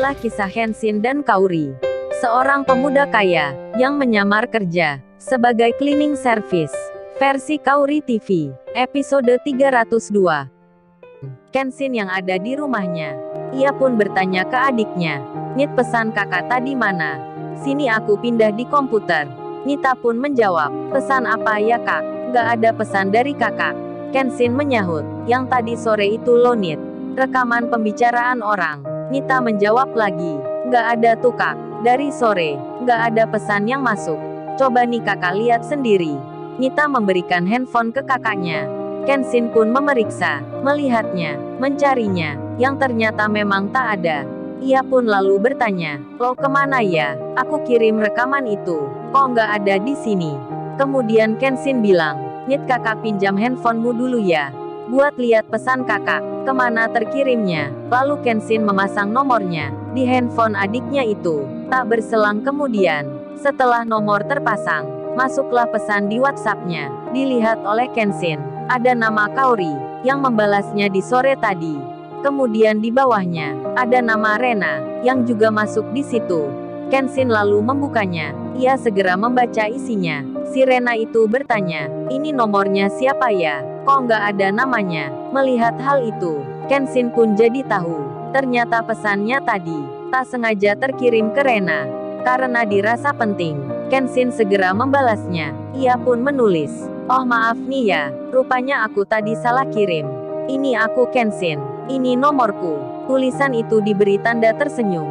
adalah kisah Kenshin dan Kaori, seorang pemuda kaya yang menyamar kerja sebagai cleaning service. Versi Kaori TV, episode 302. Kenshin yang ada di rumahnya. Ia pun bertanya ke adiknya, "Nit, pesan kakak tadi mana?" "Sini, aku pindah di komputer." Nita pun menjawab, "Pesan apa ya kak?" "Gak ada pesan dari kakak." Kenshin menyahut, "Yang tadi sore itu loh Nit. Rekaman pembicaraan orang." Nita menjawab lagi, "Gak ada tuh kak. Dari sore, gak ada pesan yang masuk. Coba nih kakak lihat sendiri." Nita memberikan handphone ke kakaknya. Kenshin pun memeriksa, melihatnya, mencarinya, yang ternyata memang tak ada. Ia pun lalu bertanya, "Lo kemana ya? Aku kirim rekaman itu, kok nggak ada di sini?" Kemudian Kenshin bilang, "Nit, kakak pinjam handphonemu dulu ya. Buat lihat pesan kakak, kemana terkirimnya." Lalu Kenshin memasang nomornya di handphone adiknya itu. Tak berselang kemudian, setelah nomor terpasang, masuklah pesan di WhatsApp-nya. Dilihat oleh Kenshin, ada nama Kaori yang membalasnya di sore tadi. Kemudian di bawahnya, ada nama Rena yang juga masuk di situ. Kenshin lalu membukanya. Ia segera membaca isinya. Si Rena itu bertanya, "Ini nomornya siapa ya? Kok nggak ada namanya?" Melihat hal itu, Kenshin pun jadi tahu. Ternyata pesannya tadi tak sengaja terkirim ke Rena. Karena dirasa penting, Kenshin segera membalasnya. Ia pun menulis, "Oh maaf nih ya, rupanya aku tadi salah kirim. Ini aku Kenshin. Ini nomorku." Tulisan itu diberi tanda tersenyum.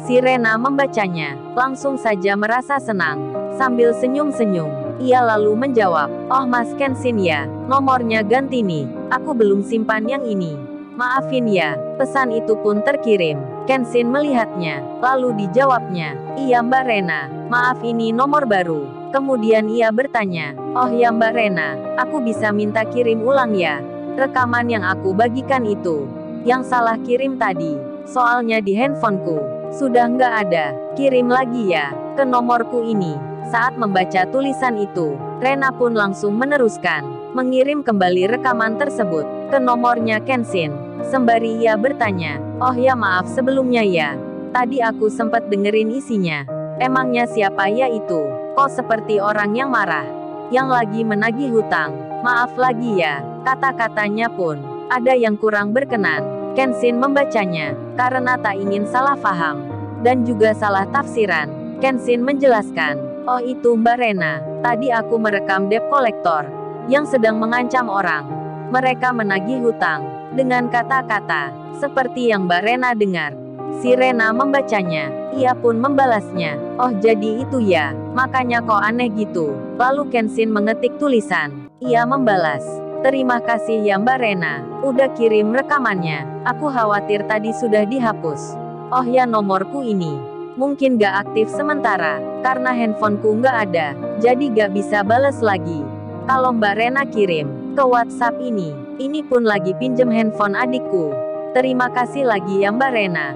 Si Rena membacanya, langsung saja merasa senang. Sambil senyum-senyum, ia lalu menjawab, "Oh Mas Kenshin ya, nomornya ganti nih. Aku belum simpan yang ini. Maafin ya." Pesan itu pun terkirim. Kenshin melihatnya, lalu dijawabnya, "Iya Mbak Rena, maaf ini nomor baru." Kemudian ia bertanya, "Oh ya Mbak Rena, aku bisa minta kirim ulang ya? Rekaman yang aku bagikan itu, yang salah kirim tadi. Soalnya di handphoneku sudah nggak ada. Kirim lagi ya, ke nomorku ini." Saat membaca tulisan itu, Rena pun langsung meneruskan, mengirim kembali rekaman tersebut ke nomornya Kenshin. Sembari ia bertanya, "Oh ya maaf sebelumnya ya. Tadi aku sempat dengerin isinya. Emangnya siapa ya itu? Kok seperti orang yang marah, yang lagi menagih hutang? Maaf lagi ya." Kata-katanya pun ada yang kurang berkenan. Kenshin membacanya karena tak ingin salah paham dan juga salah tafsiran. Kenshin menjelaskan, "Oh itu Mbak Rena, tadi aku merekam debt collector yang sedang mengancam orang. Mereka menagih hutang dengan kata-kata seperti yang Mbak Rena dengar." Si Rena membacanya. Ia pun membalasnya, "Oh jadi itu ya, makanya kok aneh gitu." Lalu Kenshin mengetik tulisan. Ia membalas, "Terima kasih ya Mbak Rena, udah kirim rekamannya. Aku khawatir tadi sudah dihapus. Oh ya nomorku ini mungkin gak aktif sementara, karena handphoneku nggak ada, jadi gak bisa bales lagi. Kalau Mbak Rena kirim ke WhatsApp ini pun lagi pinjem handphone adikku. Terima kasih lagi ya Mbak Rena."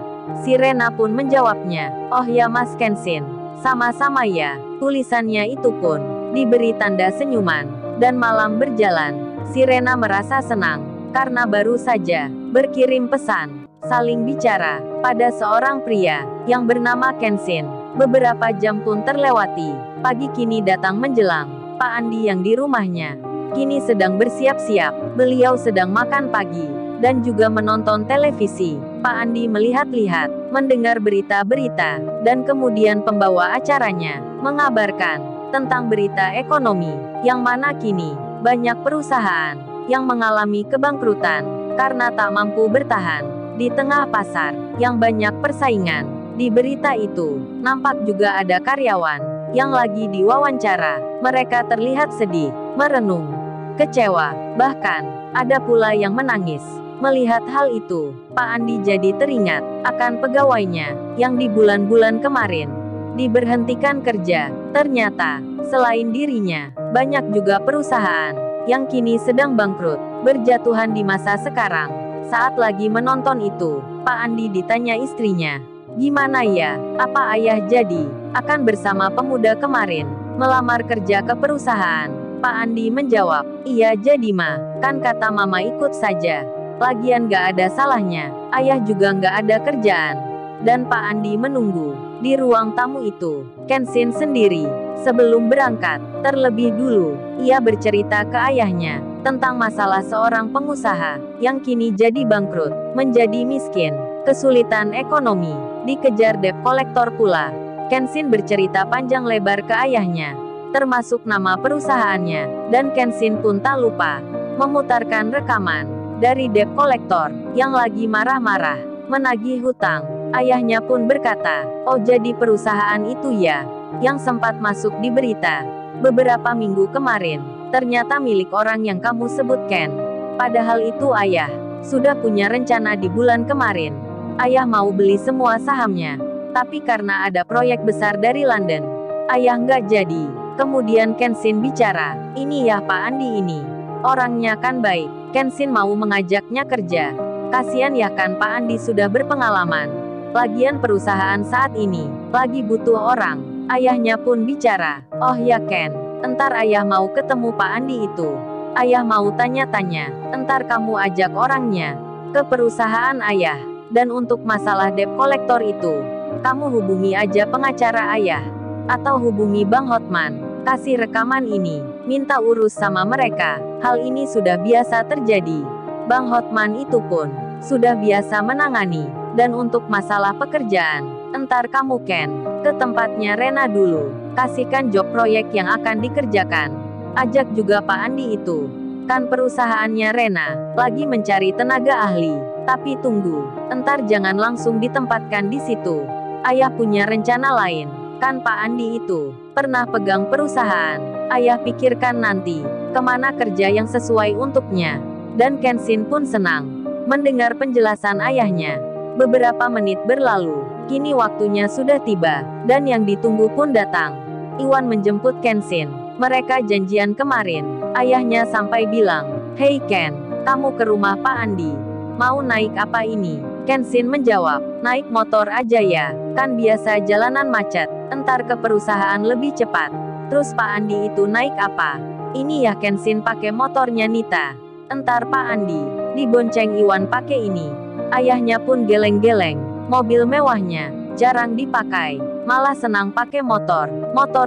Si Rena pun menjawabnya, "Oh ya Mas Kenshin, sama-sama ya." Tulisannya itu pun diberi tanda senyuman, dan malam berjalan. Si Rena merasa senang, karena baru saja berkirim pesan, saling bicara, pada seorang pria yang bernama Kenshin. Beberapa jam pun terlewati. Pagi kini datang menjelang. Pak Andi yang di rumahnya kini sedang bersiap-siap. Beliau sedang makan pagi dan juga menonton televisi. Pak Andi melihat-lihat, mendengar berita-berita, dan kemudian pembawa acaranya mengabarkan tentang berita ekonomi, yang mana kini banyak perusahaan yang mengalami kebangkrutan karena tak mampu bertahan di tengah pasar yang banyak persaingan. Di berita itu, nampak juga ada karyawan yang lagi diwawancara. Mereka terlihat sedih, merenung, kecewa, bahkan ada pula yang menangis. Melihat hal itu, Pak Andi jadi teringat akan pegawainya yang di bulan-bulan kemarin diberhentikan kerja. Ternyata, selain dirinya, banyak juga perusahaan yang kini sedang bangkrut, berjatuhan di masa sekarang. Saat lagi menonton itu, Pak Andi ditanya istrinya, "Gimana ya, apa ayah jadi akan bersama pemuda kemarin melamar kerja ke perusahaan?" Pak Andi menjawab, "Iya jadi Ma, kan kata Mama ikut saja. Lagian gak ada salahnya, ayah juga gak ada kerjaan. dan Pak Andi menunggu di ruang tamu itu. Kenshin sendiri, sebelum berangkat, terlebih dulu, ia bercerita ke ayahnya tentang masalah seorang pengusaha yang kini jadi bangkrut, menjadi miskin, kesulitan ekonomi, dikejar debt kolektor pula. Kenshin bercerita panjang lebar ke ayahnya, termasuk nama perusahaannya, dan Kenshin pun tak lupa memutarkan rekaman dari debt kolektor yang lagi marah-marah, menagih hutang. Ayahnya pun berkata, "Oh, jadi perusahaan itu ya, yang sempat masuk di berita beberapa minggu kemarin, ternyata milik orang yang kamu sebutkan. Padahal itu ayah sudah punya rencana di bulan kemarin. Ayah mau beli semua sahamnya, tapi karena ada proyek besar dari London, ayah nggak jadi." Kemudian Kenshin bicara, "Ini ya Pak Andi ini, orangnya kan baik." Kenshin mau mengajaknya kerja. Kasian ya kan Pak Andi sudah berpengalaman. Lagian perusahaan saat ini lagi butuh orang. Ayahnya pun bicara, "Oh ya Ken, entar ayah mau ketemu Pak Andi itu. Ayah mau tanya-tanya, entar kamu ajak orangnya ke perusahaan ayah. Dan untuk masalah debt kolektor itu, kamu hubungi aja pengacara ayah. Atau hubungi Bang Hotman. Kasih rekaman ini, minta urus sama mereka. Hal ini sudah biasa terjadi. Bang Hotman itu pun sudah biasa menangani. Dan untuk masalah pekerjaan, entar kamu Ken ke tempatnya Rena dulu. Kasihkan job proyek yang akan dikerjakan. Ajak juga Pak Andi itu. Kan perusahaannya Rena lagi mencari tenaga ahli. Tapi tunggu, entar jangan langsung ditempatkan di situ. Ayah punya rencana lain. Kan Pak Andi itu pernah pegang perusahaan. Ayah pikirkan nanti kemana kerja yang sesuai untuknya." Dan Kenshin pun senang mendengar penjelasan ayahnya. Beberapa menit berlalu, kini waktunya sudah tiba, dan yang ditunggu pun datang. Iwan menjemput Kenshin. Mereka janjian kemarin. Ayahnya sampai bilang, "Hei Ken, kamu ke rumah Pak Andi. Mau naik apa ini?" Kenshin menjawab, "Naik motor aja ya, kan biasa jalanan macet. Entar ke perusahaan lebih cepat." "Terus Pak Andi itu naik apa?" "Ini ya Kenshin pakai motornya Nita. Entar Pak Andi dibonceng Iwan pakai ini." Ayahnya pun geleng-geleng. Mobil mewahnya jarang dipakai, malah senang pakai motor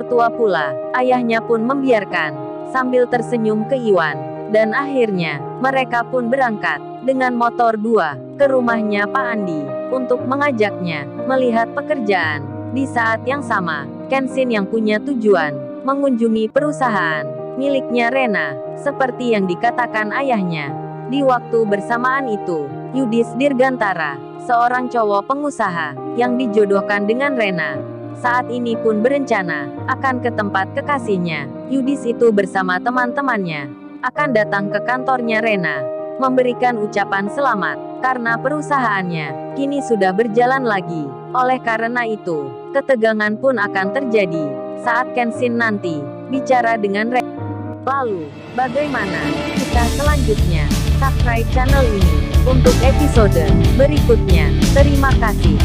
tua pula. Ayahnya pun membiarkan, sambil tersenyum ke Iwan. Dan akhirnya, mereka pun berangkat dengan motor 2 ke rumahnya Pak Andi untuk mengajaknya melihat pekerjaan. Di saat yang sama, Kenshin yang punya tujuan mengunjungi perusahaan miliknya Rena, seperti yang dikatakan ayahnya. Di waktu bersamaan itu, Yudis Dirgantara, seorang cowok pengusaha yang dijodohkan dengan Rena, saat ini pun berencana akan ke tempat kekasihnya. Yudis itu bersama teman-temannya akan datang ke kantornya Rena, memberikan ucapan selamat karena perusahaannya kini sudah berjalan lagi. Oleh karena itu, ketegangan pun akan terjadi saat Kenshin nanti bicara dengan Rena. Lalu, bagaimana kisah selanjutnya? Subscribe channel ini untuk episode berikutnya. Terima kasih.